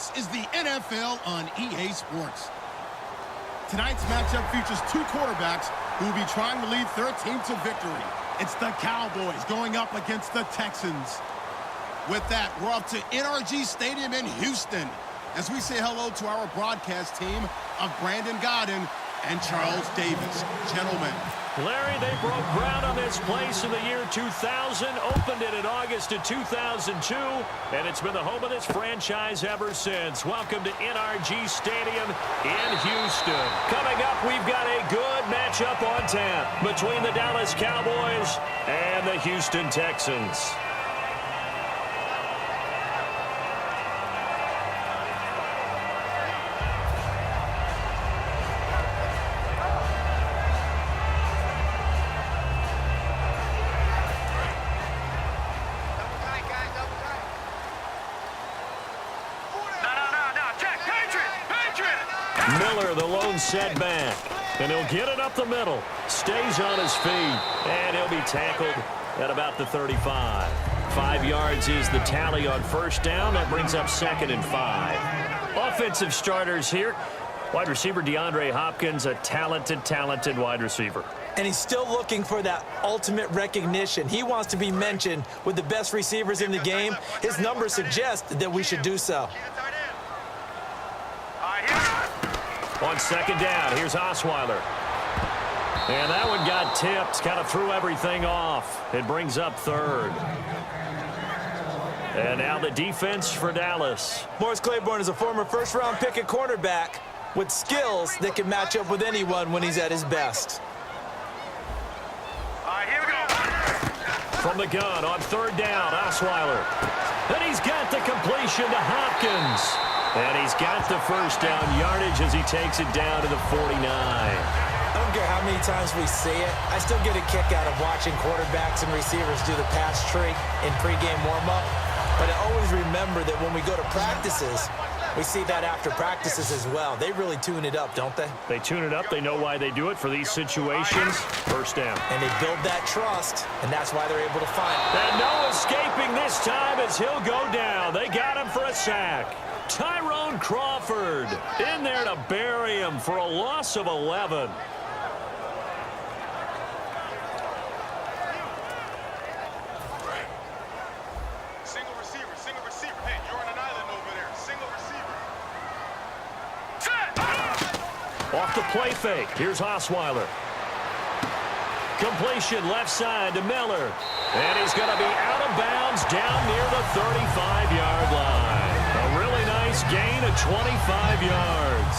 This is the NFL on EA Sports. Tonight's matchup features two quarterbacks who will be trying to lead their team to victory. It's the Cowboys going up against the Texans. With that, we're off to NRG Stadium in Houston as we say hello to our broadcast team of Brandon Godden and Charles Davis. Gentlemen. Larry, they broke ground on this place in the year 2000, opened it in August of 2002, and it's been the home of this franchise ever since. Welcome to NRG Stadium in Houston. Coming up, we've got a good matchup on tap between the Dallas Cowboys and the Houston Texans. Miller, the lone setback, and he'll get it up the middle. Stays on his feet, and he'll be tackled at about the 35. 5 yards is the tally on first down. That brings up 2nd and 5. Offensive starters here. Wide receiver DeAndre Hopkins, a talented wide receiver. And he's still looking for that ultimate recognition. He wants to be mentioned with the best receivers in the game. His numbers suggest that we should do so. On 2nd down, here's Osweiler. And that one got tipped, kind of threw everything off. It brings up 3rd. And now the defense for Dallas. Morris Claiborne is a former first-round pick at cornerback with skills that can match up with anyone when he's at his best. All right, here we go. From the gun on 3rd down, Osweiler. And he's got the completion to Hopkins. And he's got the first down yardage as he takes it down to the 49. I don't care how many times we see it. I still get a kick out of watching quarterbacks and receivers do the pass tree in pregame warm-up. But I always remember that when we go to practices, we see that after practices as well. They really tune it up, don't they? They tune it up. They know why they do it for these situations. First down. And they build that trust, and that's why they're able to find it. And no escaping this time as he'll go down. They got him for a sack. Tyrone Crawford in there to bury him for a loss of 11. Single receiver. Hey, you're on an island over there. Single receiver. Set! Off the play fake. Here's Osweiler. Completion left side to Miller. And he's going to be out of bounds down near the 35-yard line. A really nice gain of 25 yards.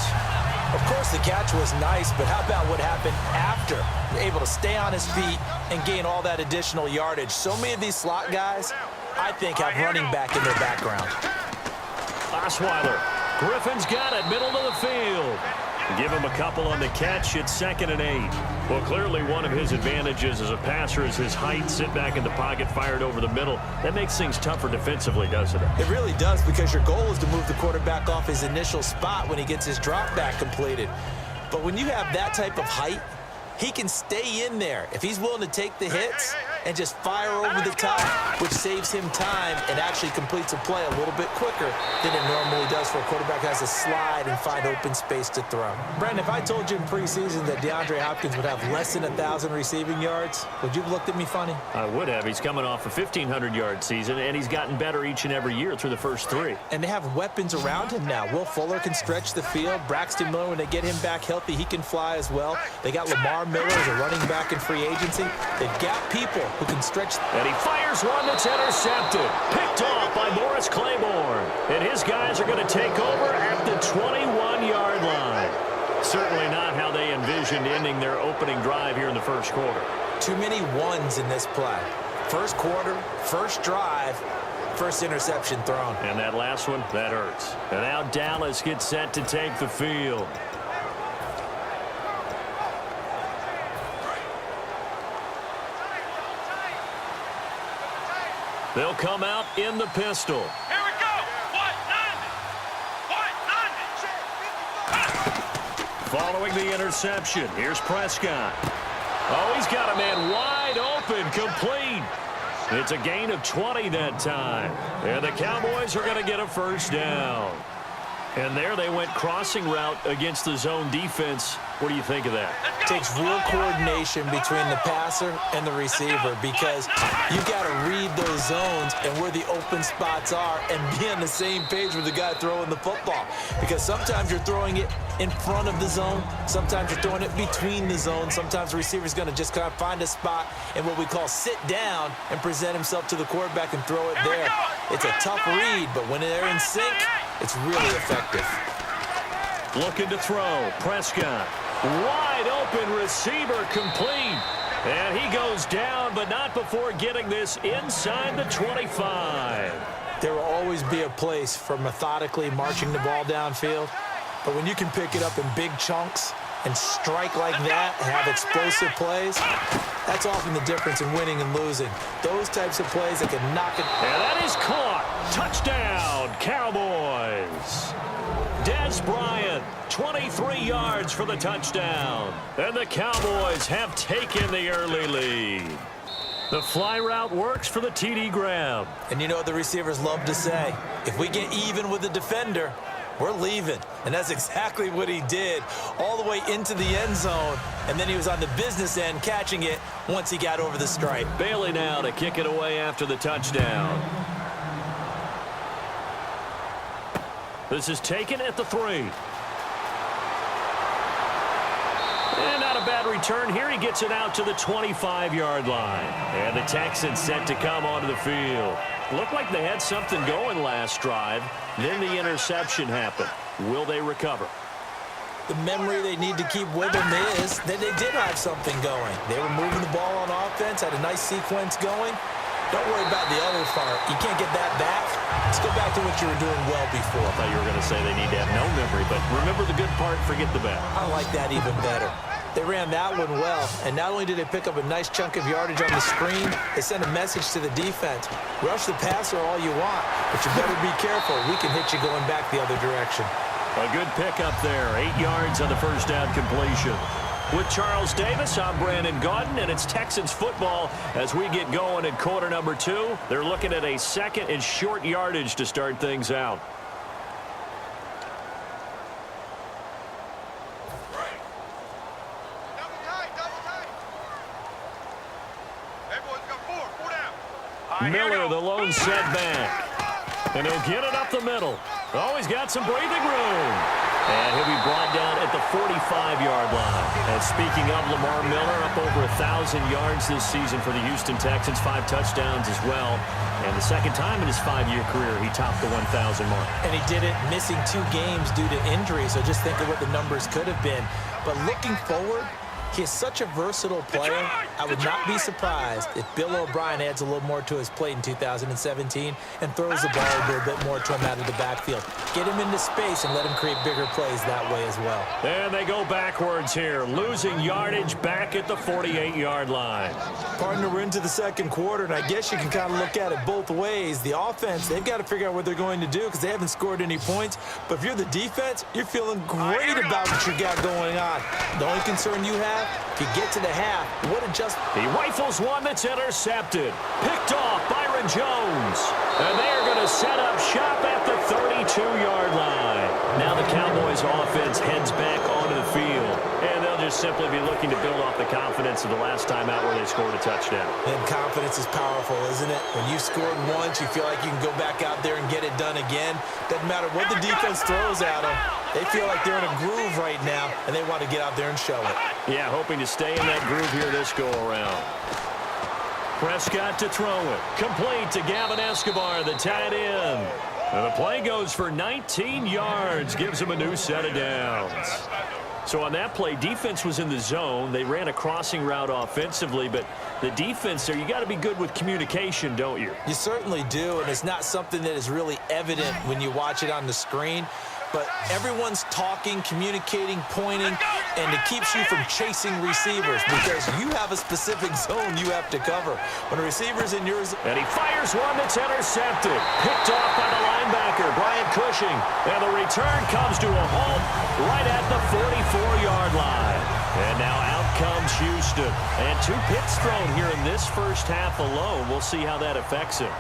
Of course, the catch was nice, but how about what happened after? Able to stay on his feet and gain all that additional yardage. So many of these slot guys, I think, have running back in their background. Osweiler. Griffin's got it, middle of the field. Give him a couple on the catch. It's 2nd and 8. Well, clearly one of his advantages as a passer is his height. Sit back in the pocket, fired over the middle. That makes things tougher defensively, doesn't it? It really does, because your goal is to move the quarterback off his initial spot when he gets his drop back completed. But when you have that type of height, he can stay in there if he's willing to take the hits and just fire over the top, which saves him time and actually completes a play a little bit quicker than it normally does for a quarterback who has to slide and find open space to throw. Brandon, if I told you in preseason that DeAndre Hopkins would have less than 1,000 receiving yards, would you have looked at me funny? I would have. He's coming off a 1,500-yard season, and he's gotten better each and every year through the first 3. And they have weapons around him now. Will Fuller can stretch the field. Braxton Miller, when they get him back healthy, he can fly as well. They got Lamar Miller as a running back in free agency. They've got people who can stretch. And he fires one that's intercepted. Picked off by Morris Claiborne. And his guys are going to take over at the 21-yard line. Certainly not how they envisioned ending their opening drive here in the first quarter. Too many ones in this play. First quarter, first drive, first interception thrown. And that last one, that hurts. And now Dallas gets set to take the field. They'll come out in the pistol. Here we go. What? Following the interception, here's Prescott. Oh, he's got a man wide open, complete. It's a gain of 20 that time. And the Cowboys are going to get a first down. And there they went crossing route against the zone defense. What do you think of that? It takes real coordination between the passer and the receiver because you've got to read those zones and where the open spots are and be on the same page with the guy throwing the football. Because sometimes you're throwing it in front of the zone. Sometimes you're throwing it between the zones. Sometimes the receiver's going to just kind of find a spot and what we call sit down and present himself to the quarterback and throw it there. It's a tough read, but when they're in sync, it's really effective. Looking to throw. Prescott. Wide open receiver complete. And he goes down, but not before getting this inside the 25. There will always be a place for methodically marching the ball downfield. But when you can pick it up in big chunks and strike like that and have explosive plays, that's often the difference in winning and losing. Those types of plays that can knock it. And that is caught. Touchdown, Cowboys. Des Bryant, 23 yards for the touchdown. And the Cowboys have taken the early lead. The fly route works for the TD grab. And you know what the receivers love to say? If we get even with the defender, we're leaving. And that's exactly what he did all the way into the end zone. And then he was on the business end catching it once he got over the stripe. Bailey now to kick it away after the touchdown. This is taken at the 3. And not a bad return here. He gets it out to the 25-yard line. And the Texans set to come onto the field. Looked like they had something going last drive. Then the interception happened. Will they recover? The memory they need to keep with them is that they did have something going. They were moving the ball on offense, had a nice sequence going. Don't worry about the other part. You can't get that back. Let's go back to what you were doing well before. I thought you were going to say they need to have no memory, but remember the good part, forget the bad. I like that even better. They ran that one well, and not only did they pick up a nice chunk of yardage on the screen, they sent a message to the defense. Rush the passer all you want, but you better be careful. We can hit you going back the other direction. A good pickup there. 8 yards on the first down completion. With Charles Davis, I'm Brandon Gaudin, and it's Texans football as we get going in quarter number 2. They're looking at a second and short yardage to start things out. Miller, the lone setback. And he'll get it up the middle. Oh, he's got some breathing room. And he'll be brought down at the 45-yard line. And speaking of Lamar Miller, up over 1,000 yards this season for the Houston Texans, 5 touchdowns as well. And the second time in his 5-year career, he topped the 1,000 mark. And he did it missing 2 games due to injury, so just think of what the numbers could have been. But looking forward, he is such a versatile player. I would not be surprised if Bill O'Brien adds a little more to his plate in 2017 and throws the ball a little bit more to him out of the backfield. Get him into space and let him create bigger plays that way as well. And they go backwards here, losing yardage back at the 48-yard line. Partner, we're into the second quarter, and I guess you can kind of look at it both ways. The offense, they've got to figure out what they're going to do because they haven't scored any points. But if you're the defense, you're feeling great about what you got going on. The only concern you have, if you get to the half, what adjust? He rifles one that's intercepted. Picked off Byron Jones. And they are going to set up shop at the 32-yard line. Now the Cowboys offense heads back onto the field. And they'll just simply be looking to build off the confidence of the last time out where they scored a touchdown. And confidence is powerful, isn't it? When you've scored once, you feel like you can go back out there and get it done again. Doesn't matter what the defense throws at them. They feel like they're in a groove right now, and they want to get out there and show it. Yeah, hoping to stay in that groove here this go-around. Prescott to throw it. Complete to Gavin Escobar, the tight end. And the play goes for 19 yards. Gives him a new set of downs. So on that play, defense was in the zone. They ran a crossing route offensively, but the defense there, you got to be good with communication, don't you? You certainly do, and it's not something that is really evident when you watch it on the screen. But everyone's talking, communicating, pointing, and it keeps you from chasing receivers because you have a specific zone you have to cover. When a receiver's in yours... And he fires one that's intercepted. Picked off by the linebacker, Brian Cushing. And the return comes to a halt right at the 44-yard line. And now out comes Houston. And 2 picks thrown here in this first half alone. We'll see how that affects him.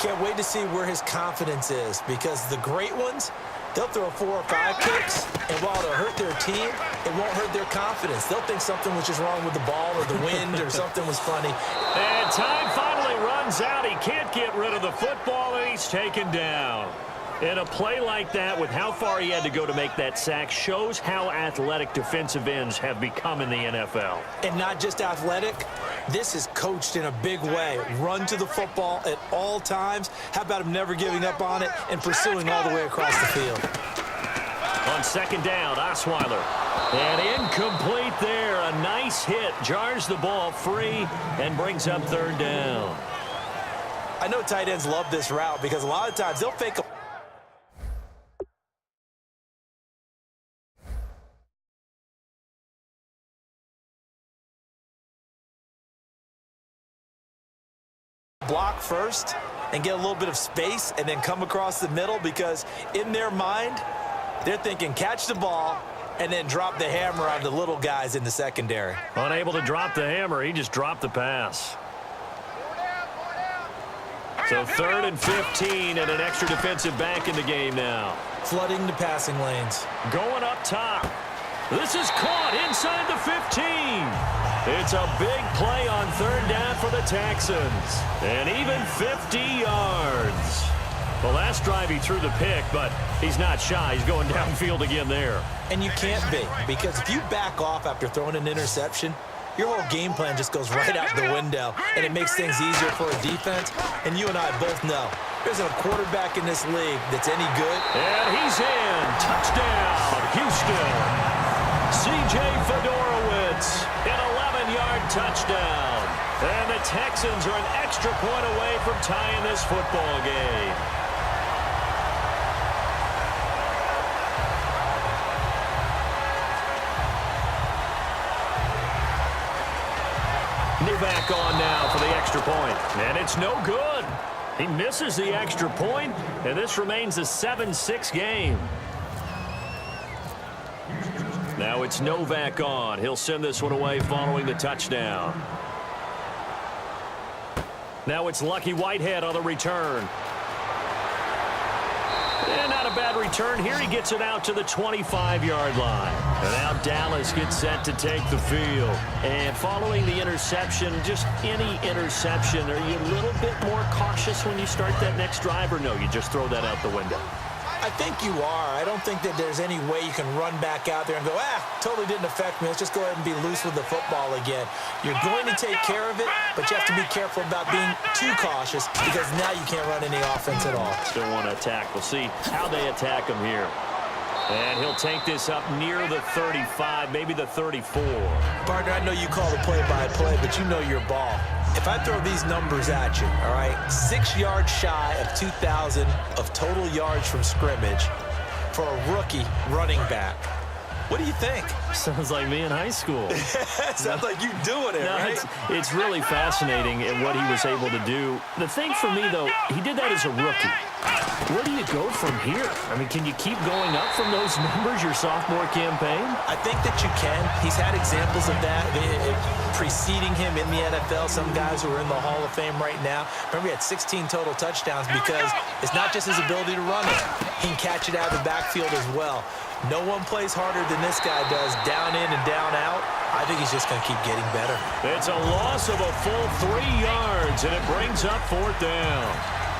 Can't wait to see where his confidence is because the great ones, they'll throw 4 or 5 picks, and while it'll hurt their team, it won't hurt their confidence. They'll think something was just wrong with the ball or the wind or something was funny. And time finally runs out. He can't get rid of the football, and he's taken down. And a play like that, with how far he had to go to make that sack, shows how athletic defensive ends have become in the NFL. And not just athletic, this is coached in a big way. Run to the football at all times. How about him never giving up on it and pursuing all the way across the field? On second down, Osweiler. And incomplete there. A nice hit. Jars the ball free and brings up third down. I know tight ends love this route because a lot of times they'll fake a block first and get a little bit of space and then come across the middle, because in their mind, they're thinking catch the ball and then drop the hammer on the little guys in the secondary. Unable to drop the hammer, he just dropped the pass. So 3rd and 15 and an extra defensive back in the game now. Flooding the passing lanes. Going up top. This is caught inside the 15. It's a big play on third down for the Texans. And even 50 yards. The last drive he threw the pick, but he's not shy. He's going downfield again there. And you can't be, because if you back off after throwing an interception, your whole game plan just goes right out the window, and it makes things easier for a defense. And you and I both know there's a quarterback in this league that's any good. And he's in. Touchdown, Houston. C.J. Fedorowicz, an 11-yard touchdown. And the Texans are an extra point away from tying this football game. Back on now for the extra point. And it's no good. He misses the extra point, and this remains a 7-6 game. Now it's Novak on. He'll send this one away following the touchdown. Now it's Lucky Whitehead on the return. And not a bad return here. He gets it out to the 25-yard line. And now Dallas gets set to take the field. And following the interception, just any interception, are you a little bit more cautious when you start that next drive, or no, you just throw that out the window? I think you are. I don't think that there's any way you can run back out there and go, totally didn't affect me. Let's just go ahead and be loose with the football again. You're going to take care of it, but you have to be careful about being too cautious, because now you can't run any offense at all. Still want to attack. We'll see how they attack him here. And he'll take this up near the 35, maybe the 34. Partner, I know you call the play-by-play, but you know your ball. If I throw these numbers at you, all right, 6 yards shy of 2,000 of total yards from scrimmage for a rookie running back, what do you think? Sounds like me in high school. Sounds like you doing it, right? It's really fascinating at what he was able to do. The thing for me, though, he did that as a rookie. Where do you go from here? I mean, can you keep going up from those numbers your sophomore campaign? I think that you can. He's had examples of that preceding him in the NFL. Some guys who are in the Hall of Fame right now. Remember, he had 16 total touchdowns, because it's not just his ability to run it. He can catch it out of the backfield as well. No one plays harder than this guy does, down in and down out. I think he's just going to keep getting better. It's a loss of a full 3 yards, and it brings up fourth down.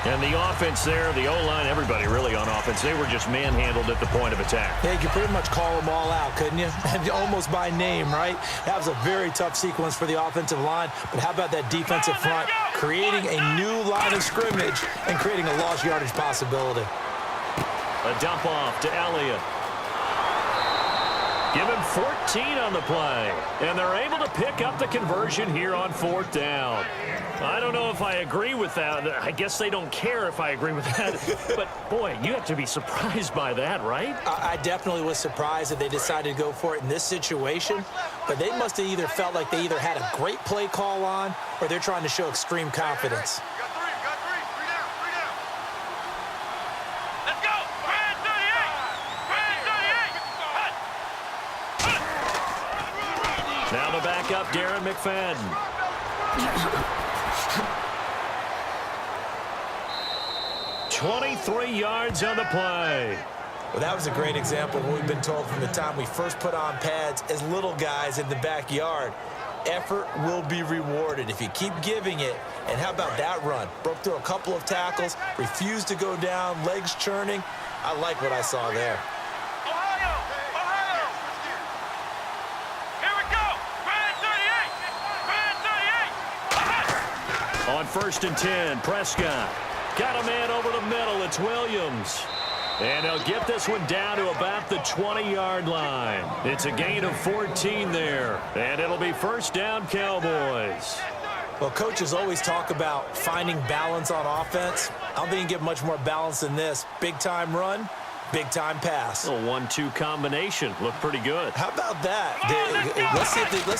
And the offense there, the O-line, everybody really on offense, they were just manhandled at the point of attack. Yeah, you could pretty much call them all out, couldn't you? Almost by name, right? That was a very tough sequence for the offensive line. But how about that defensive front creating a new line of scrimmage and creating a lost yardage possibility? A dump off to Elliott. Give him 14 on the play. And they're able to pick up the conversion here on fourth down. I don't know if I agree with that. I guess they don't care if I agree with that. But, boy, you have to be surprised by that, right? I definitely was surprised that they decided to go for it in this situation. But they must have either felt like they either had a great play call on, or they're trying to show extreme confidence. Got three. Three down. Let's go. Brad 38. Now the backup, Darren McFadden. 23 yards on the play. Well, that was a great example of what we've been told from the time we first put on pads as little guys in the backyard. Effort will be rewarded if you keep giving it. And how about that run? Broke through a couple of tackles, refused to go down, legs churning. I like what I saw there. Ohio! Ohio! Here we go! Brand 38! Brand 38! On 1st and 10, Prescott. Got a man over the middle. It's Williams. And they'll get this one down to about the 20-yard line. It's a gain of 14 there. And it'll be first down, Cowboys. Well, coaches always talk about finding balance on offense. I don't think you can get much more balance than this. Big-time run, big-time pass. A 1-2 combination. Looked pretty good. How about that? Let's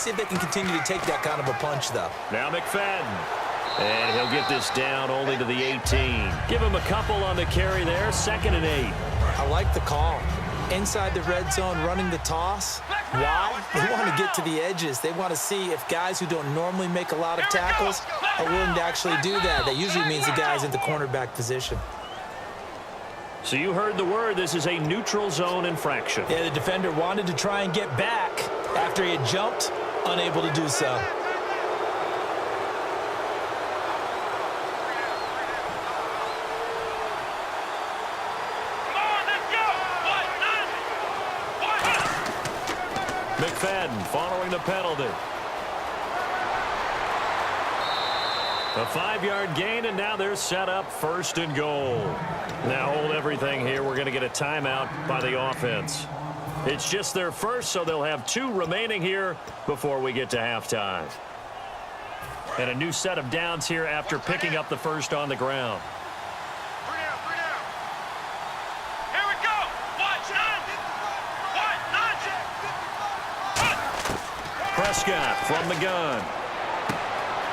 see if they can continue to take that kind of a punch, though. Now McFadden. And he'll get this down only to the 18. Give him a couple on the carry there. 2nd and 8. I like the call. Inside the red zone, running the toss. Why? They want to get to the edges. They want to see if guys who don't normally make a lot of tackles are willing to actually do that. That usually means the guy's in the cornerback position. So you heard the word. This is a neutral zone infraction. Yeah, the defender wanted to try and get back after he had jumped, unable to do so. McFadden following the penalty. A 5-yard gain, and now they're set up 1st and goal. Now hold everything here. We're going to get a timeout by the offense. It's just their first, so they'll have 2 remaining here before we get to halftime. And a new set of downs here after picking up the first on the ground. Prescott from the gun.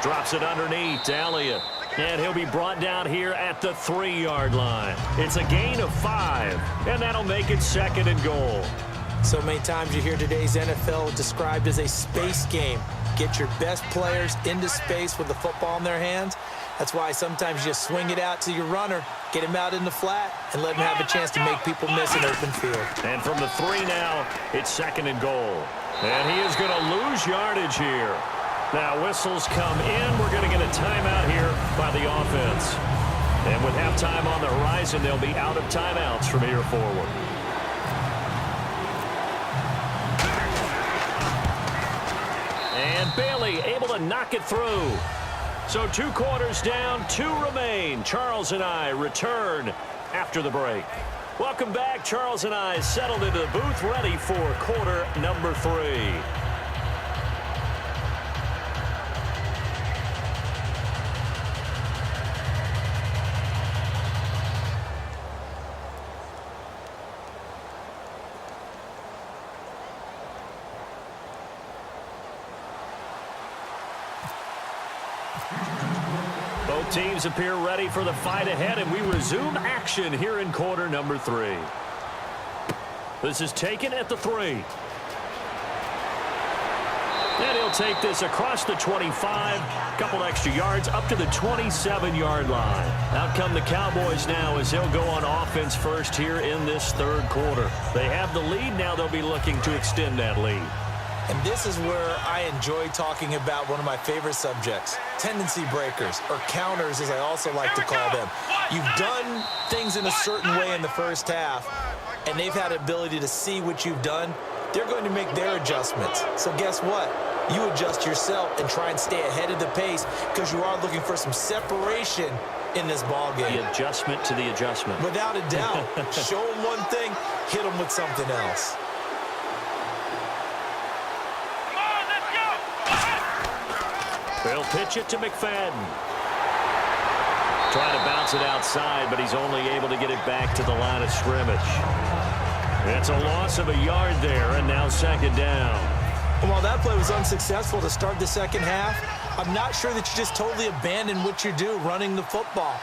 Drops it underneath to Elliott. And he'll be brought down here at the 3-yard line. It's a gain of 5, and that'll make it 2nd and goal. So many times you hear today's NFL described as a space game. Get your best players into space with the football in their hands. That's why sometimes you just swing it out to your runner, get him out in the flat, and let him have a chance to make people miss an open field. And from the 3 now, it's 2nd and goal. And he is going to lose yardage here. Now whistles come in. We're going to get a timeout here by the offense. And with halftime on the horizon, they'll be out of timeouts from here forward. And Bailey able to knock it through. So 2 quarters down, 2 remain. Charles and I return after the break. Welcome back. Charles and I settled into the booth, ready for quarter number 3. Both teams appear ready for the fight ahead, and we resume action here in quarter number 3. This is taken at the 3. And he'll take this across the 25, couple extra yards up to the 27-yard line. Out come the Cowboys now as they'll go on offense first here in this 3rd quarter. They have the lead. Now they'll be looking to extend that lead. And this is where I enjoy talking about one of my favorite subjects, tendency breakers, or counters as I also like to call them. You've done things in a certain way in the first half, and they've had the ability to see what you've done. They're going to make their adjustments. So guess what? You adjust yourself and try and stay ahead of the pace because you are looking for some separation in this ball game. The adjustment to the adjustment. Without a doubt. Show them one thing, hit them with something else. They'll pitch it to McFadden. Trying to bounce it outside, but he's only able to get it back to the line of scrimmage. It's a loss of a yard there, and now 2nd down. While that play was unsuccessful to start the second half, I'm not sure that you just totally abandon what you do running the football.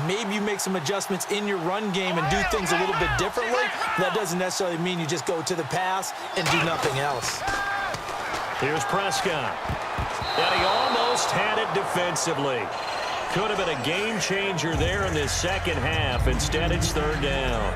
Maybe you make some adjustments in your run game and do things a little bit differently. That doesn't necessarily mean you just go to the pass and do nothing else. Here's Prescott. And he almost had it defensively. Could have been a game changer there in this second half. Instead, it's 3rd down.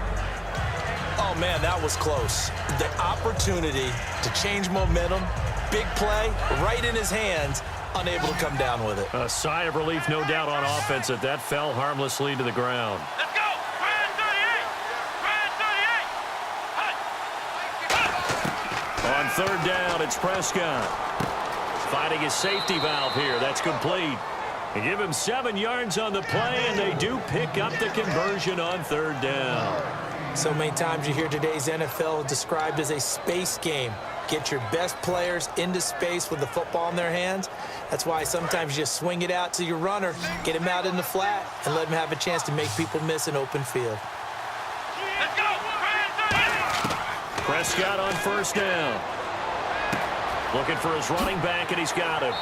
Oh, Oh, man, that was close. The opportunity to change momentum, big play, right in his hands, unable to come down with it. A sigh of relief, no doubt, on offense that fell harmlessly to the ground. Let's go! Brand 38! Brand 38! On third down, it's Prescott. Finding his safety valve here. That's complete. They give him 7 yards on the play, and they do pick up the conversion on third down. So many times you hear today's NFL described as a space game. Get your best players into space with the football in their hands. That's why sometimes you just swing it out to your runner, get him out in the flat, and let him have a chance to make people miss an open field. Let's go! Brand 38! Prescott on first down. Looking for his running back, and he's got him.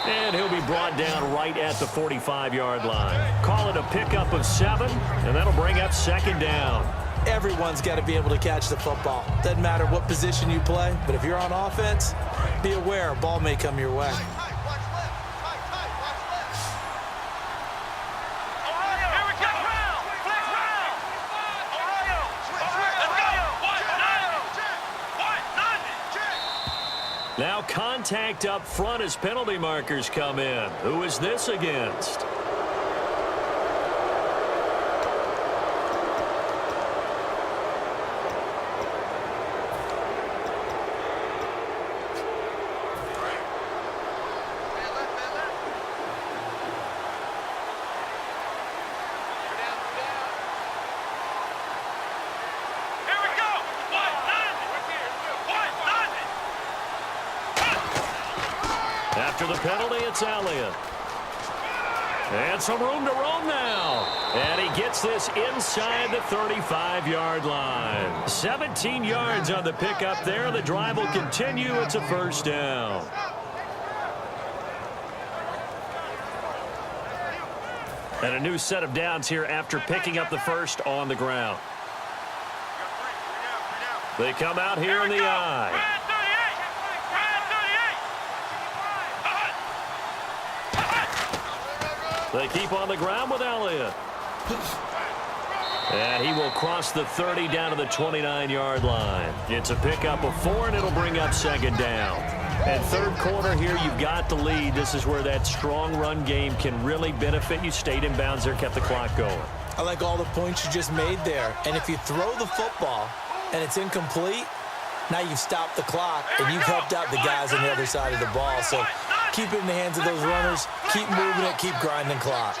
And he'll be brought down right at the 45-yard line. Call it a pickup of 7, and that'll bring up second down. Everyone's got to be able to catch the football. Doesn't matter what position you play, but if you're on offense, be aware a ball may come your way. Now contact up front as penalty markers come in. Who is this against? After the penalty, it's Elliott. And some room to roam now. And he gets this inside the 35-yard line. 17 yards on the pickup there. The drive will continue. It's a first down. And a new set of downs here after picking up the first on the ground. They come out here in the eye. They keep on the ground with Elliott. And he will cross the 30 down to the 29-yard line. It's a pickup of 4, and it'll bring up second down. And third quarter here, you've got the lead. This is where that strong run game can really benefit you. Stayed in bounds there, kept the clock going. I like all the points you just made there. And if you throw the football and it's incomplete, now you've stopped the clock and you've helped out the guys on the other side of the ball. So keep it in the hands of those runners. Keep moving it. Keep grinding clock.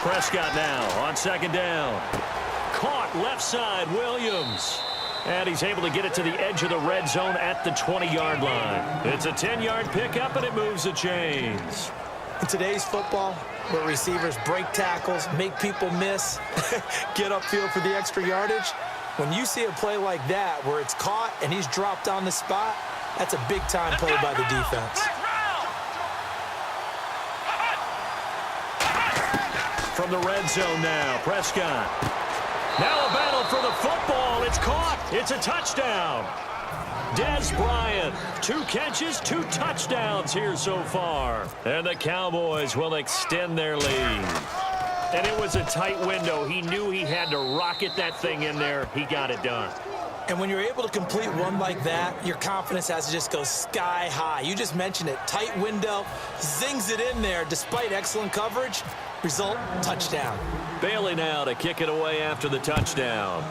Prescott now on second down. Caught left side, Williams. And he's able to get it to the edge of the red zone at the 20-yard line. It's a 10-yard pickup, and it moves the chains. In today's football, where receivers break tackles, make people miss, get upfield for the extra yardage, when you see a play like that where it's caught and he's dropped on the spot, that's a big-time play by the defense. From the red zone now, Prescott. Now a battle for the football. It's caught. It's a touchdown. Dez Bryant, 2 catches, 2 touchdowns here so far. And the Cowboys will extend their lead. And it was a tight window. He knew he had to rocket that thing in there. He got it done. And when you're able to complete one like that, your confidence has to just go sky high. You just mentioned it. Tight window, zings it in there despite excellent coverage. Result, touchdown. Bailey now to kick it away after the touchdown.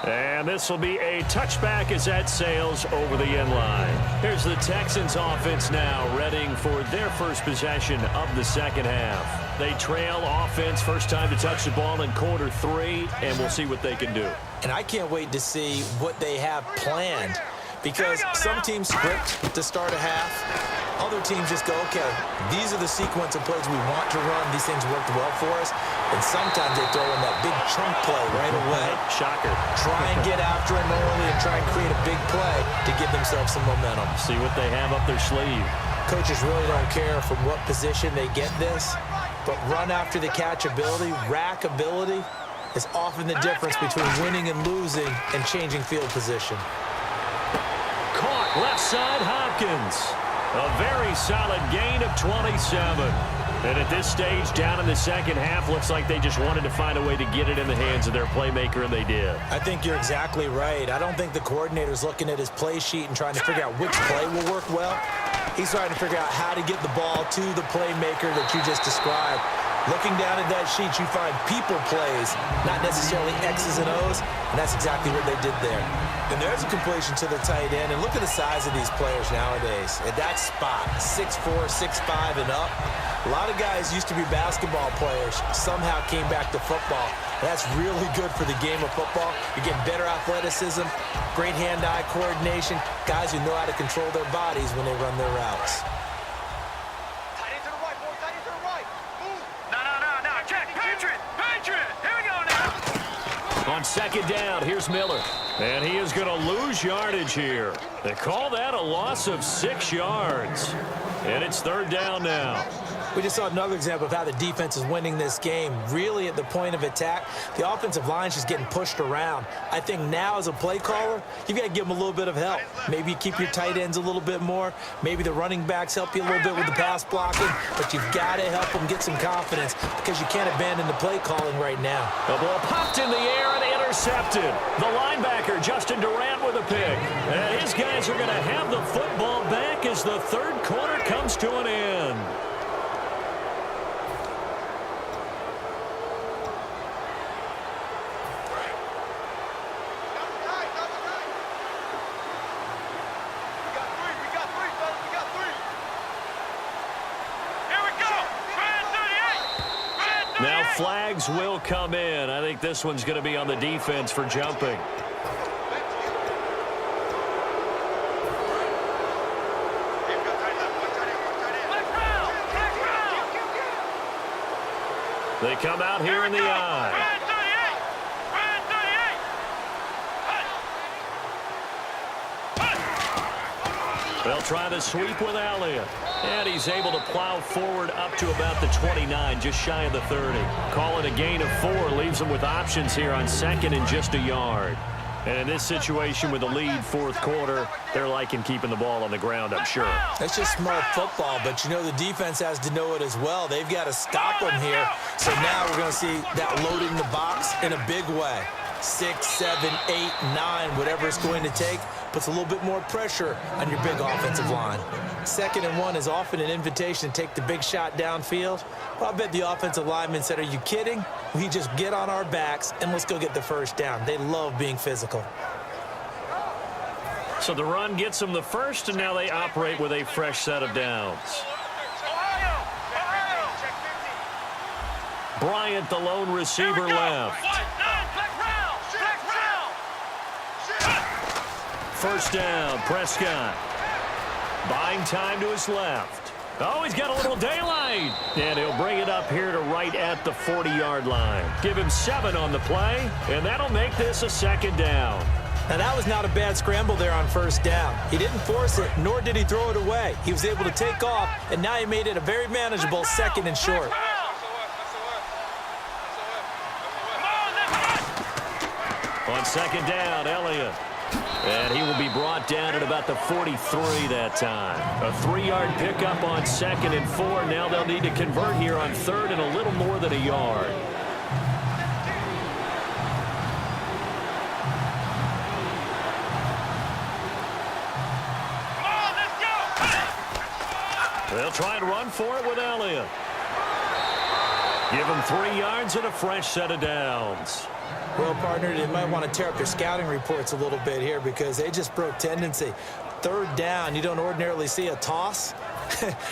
And this will be a touchback as that sails over the end line. Here's the Texans offense now, readying for their first possession of the second half. They trail offense, first time to touch the ball in quarter 3, and we'll see what they can do. And I can't wait to see what they have planned, because some teams script to start a half. Other teams just go, okay, these are the sequence of plays we want to run. These things worked well for us. And sometimes they throw in that big chunk play right away. Shocker. Try and get after him early and try and create a big play to give themselves some momentum. See what they have up their sleeve. Coaches really don't care from what position they get this, but run after the catch ability, rack ability, is often the difference between winning and losing and changing field position. Caught left side, Hopkins. A very solid gain of 27. And at this stage, down in the second half, looks like they just wanted to find a way to get it in the hands of their playmaker, and they did. I think you're exactly right. I don't think the coordinator's looking at his play sheet and trying to figure out which play will work well. He's trying to figure out how to get the ball to the playmaker that you just described. Looking down at that sheet, you find people plays, not necessarily X's and O's, and that's exactly what they did there. And there's a completion to the tight end, and look at the size of these players nowadays. At that spot, 6'4", 6'5", and up. A lot of guys used to be basketball players, somehow came back to football. That's really good for the game of football. You're getting better athleticism, great hand-eye coordination, guys who know how to control their bodies when they run their routes. On second down, here's Miller. And he is going to lose yardage here. They call that a loss of 6 yards. And it's third down now. We just saw another example of how the defense is winning this game. Really at the point of attack, the offensive line's just getting pushed around. I think now as a play caller, you've got to give them a little bit of help. Maybe you keep your tight ends a little bit more. Maybe the running backs help you a little bit with the pass blocking. But you've got to help them get some confidence because you can't abandon the play calling right now. The ball popped in the air and intercepted. The linebacker, Justin Durant, with a pick. And his guys are going to have the football back as the third quarter comes to an end. Now flags will come in. I think this one's going to be on the defense for jumping. They come out here in the eye. They'll try the sweep with Elliott. And he's able to plow forward up to about the 29, just shy of the 30. Call it a gain of 4, leaves him with options here on second and just a yard. And in this situation with a lead fourth quarter, they're liking keeping the ball on the ground, I'm sure. That's just smart football, but you know the defense has to know it as well. They've got to stop them here. So now we're going to see that loading the box in a big way. 6, 7, 8, 9, whatever it's going to take, puts a little bit more pressure on your big offensive line. 2nd and 1 is often an invitation to take the big shot downfield. Well, I bet the offensive lineman said, are you kidding? We just get on our backs and let's go get the first down. They love being physical. So the run gets them the first, and now they operate with a fresh set of downs. Bryant, the lone receiver, left. First down, Prescott. Buying time to his left. Oh, he's got a little daylight. And he'll bring it up here to right at the 40-yard line. Give him 7 on the play, and that'll make this a second down. Now, that was not a bad scramble there on first down. He didn't force it, nor did he throw it away. He was able to take off, and now he made it a very manageable 2nd and short. On second down, Elliott. And he will be brought down at about the 43 that time. A 3-yard pickup on 2nd and 4. Now they'll need to convert here on 3rd and a little more than a yard. They'll try and run for it with Elliott. Give him 3 yards and a fresh set of downs. Well, partner, they might want to tear up their scouting reports a little bit here because they just broke tendency. 3rd down, you don't ordinarily see a toss.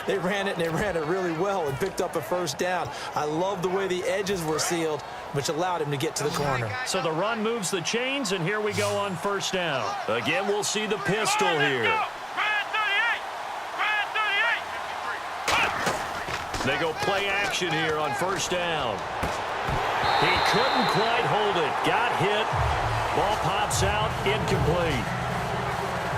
They ran it, and they ran it really well and picked up a first down. I love the way the edges were sealed, which allowed him to get to the corner. So the run moves the chains, and here we go on first down. Again, we'll see the pistol here. They go play action here on first down. He couldn't quite hold it. Got hit. Ball pops out. Incomplete.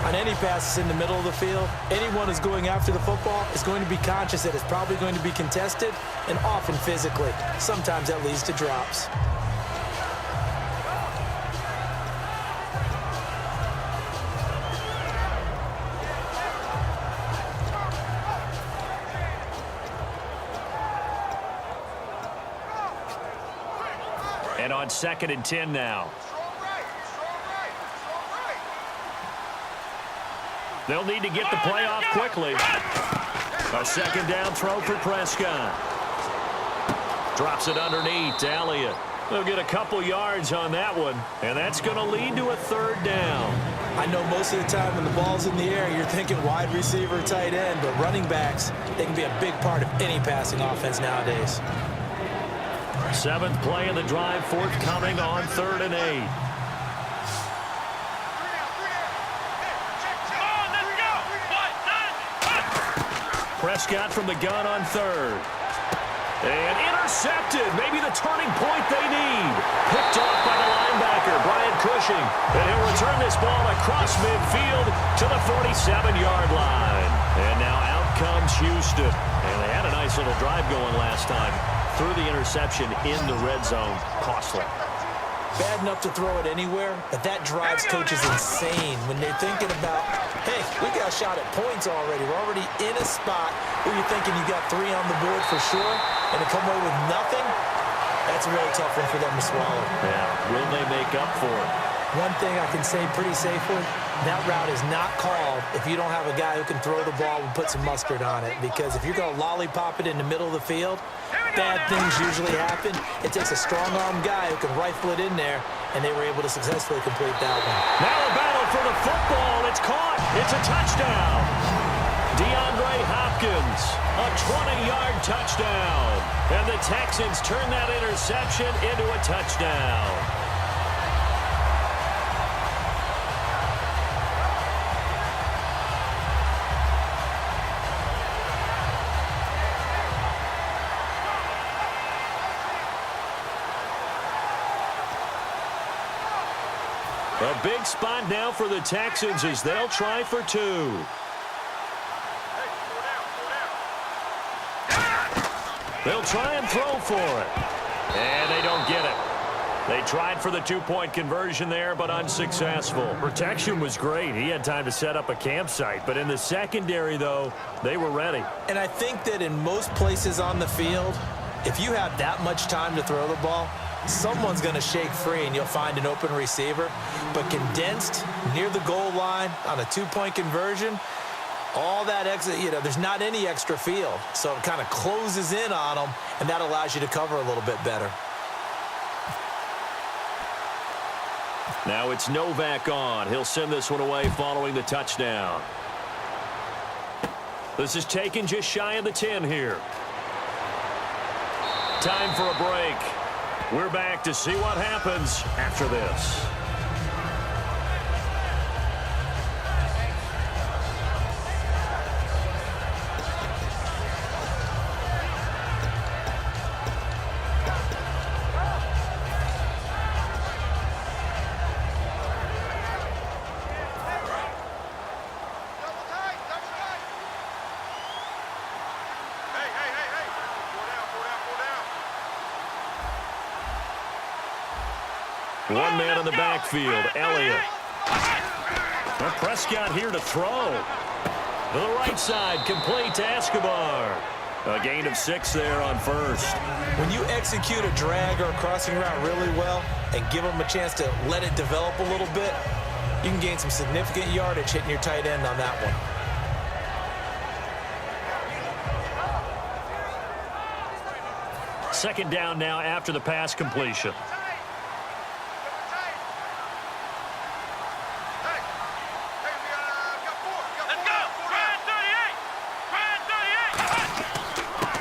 On any passes in the middle of the field, anyone who's going after the football is going to be conscious that it's probably going to be contested and often physically. Sometimes that leads to drops. And on 2nd and 10 now. They'll need to get the play off quickly. A 2nd down throw for Prescott. Drops it underneath to Elliott. They'll get a couple yards on that one, and that's going to lead to a 3rd down. I know most of the time when the ball's in the air, you're thinking wide receiver, tight end, but running backs, they can be a big part of any passing offense nowadays. 7th play of the drive, forthcoming on 3rd and 8. Prescott from the gun on 3rd. And intercepted. Maybe the turning point they need. Picked off by the linebacker, Brian Cushing. And he'll return this ball across midfield to the 47-yard line. And now out comes Houston. And they had a nice little drive going last time. Threw the interception in the red zone. Costly. Bad enough to throw it anywhere, but that drives coaches insane when they're thinking about, hey, we got a shot at points already. We're already in a spot where you're thinking you got 3 on the board for sure, and to come away with nothing, that's a really tough one for them to swallow. Yeah, will they make up for it? One thing I can say pretty safely, that route is not called if you don't have a guy who can throw the ball and put some mustard on it, because if you're going to lollipop it in the middle of the field, bad things usually happen. It takes a strong-arm guy who can rifle it in there, and they were able to successfully complete that one. Now a battle for the football. It's caught. It's a touchdown. DeAndre Hopkins, a 20-yard touchdown. And the Texans turn that interception into a touchdown. A big spot now for the Texans as they'll try for 2. They'll try and throw for it. And they don't get it. They tried for the 2-point conversion there, but unsuccessful. Protection was great. He had time to set up a campsite. But in the secondary, though, they were ready. And I think that in most places on the field, if you have that much time to throw the ball, someone's going to shake free and you'll find an open receiver. But condensed near the goal line on a 2-point conversion, all that extra, there's not any extra field. So it kind of closes in on them, and that allows you to cover a little bit better. Now it's Novak on. He'll send this one away following the touchdown. This is taken just shy of the 10 here. Time for a break. We're back to see what happens after this. One man in the backfield, Elliott. Well, Prescott here to throw. To the right side, complete to Escobar. A gain of 6 there on first. When you execute a drag or a crossing route really well and give them a chance to let it develop a little bit, you can gain some significant yardage hitting your tight end on that one. Second down now after the pass completion.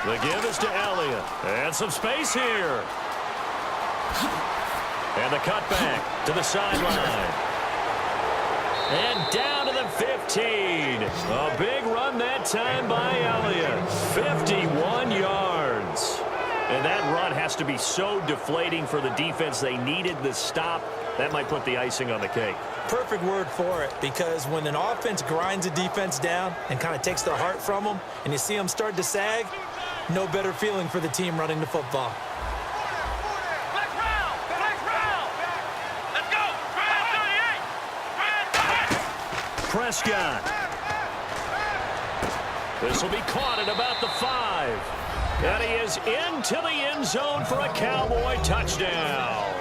The give is to Elliott. And some space here. And the cutback to the sideline. And down to the 15. A big run that time by Elliott. 51 yards. And that run has to be so deflating for the defense. They needed the stop. That might put the icing on the cake. Perfect word for it, because when an offense grinds a defense down and kind of takes their heart from them, and you see them start to sag, no better feeling for the team running the football. Prescott. This will be caught at about the 5. And he is into the end zone for a Cowboy touchdown.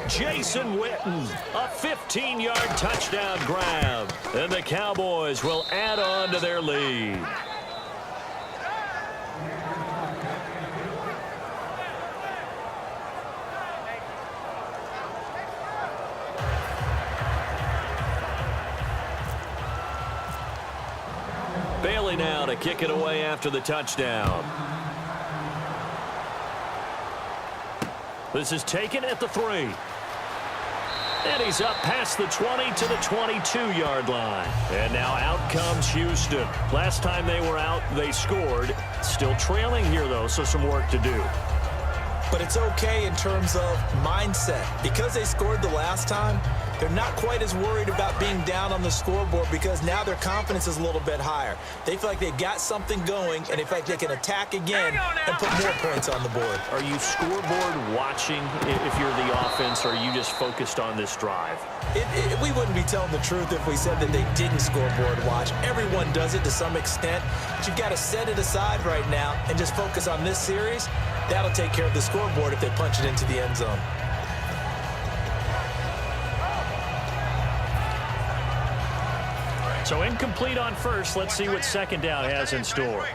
Jason Witten, a 15-yard touchdown grab. And the Cowboys will add on to their lead. Bailey now to kick it away after the touchdown. This is taken at the 3. And he's up past the 20 to the 22-yard line. And now out comes Houston. Last time they were out, they scored. Still trailing here, though, so some work to do. But it's okay in terms of mindset. Because they scored the last time, they're not quite as worried about being down on the scoreboard because now their confidence is a little bit higher. They feel like they've got something going, and they feel like they can attack again and put more points on the board. Are you scoreboard watching if you're the offense, or are you just focused on this drive? We wouldn't be telling the truth if we said that they didn't scoreboard watch. Everyone does it to some extent. But you've got to set it aside right now and just focus on this series. That'll take care of the scoreboard if they punch it into the end zone. So incomplete on first. Let's see what second down has in store.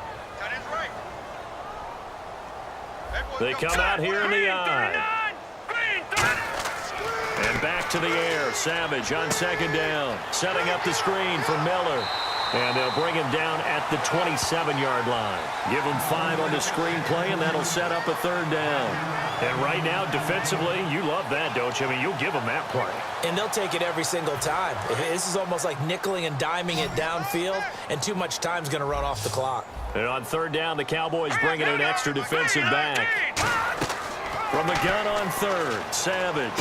They come out here in the eye. And back to the air. Savage on second down. Setting up the screen for Miller. And they'll bring him down at the 27-yard line. Give him 5 on the screenplay, and that'll set up a third down. And right now, defensively, you love that, don't you? I mean, you'll give them that play. And they'll take it every single time. This is almost like nickeling and diming it downfield, and too much time's going to run off the clock. And on third down, the Cowboys bring in an extra defensive back. From the gun on third, Savage.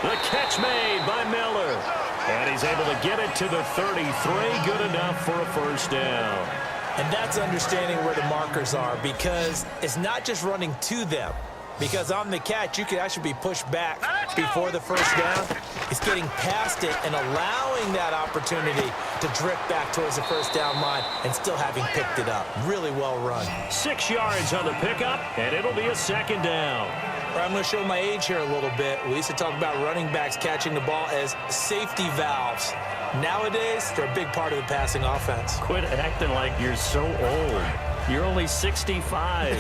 The catch made by Miller. And he's able to get it to the 33. Good enough for a first down. And that's understanding where the markers are, because it's not just running to them. Because on the catch, you could actually be pushed back before the first down. It's getting past it and allowing that opportunity to drift back towards the first down line and still having picked it up. Really well run. 6 yards on the pickup, and it'll be a second down. I'm going to show my age here a little bit. We used to talk about running backs catching the ball as safety valves. Nowadays, they're a big part of the passing offense. Quit acting like you're so old. You're only 65.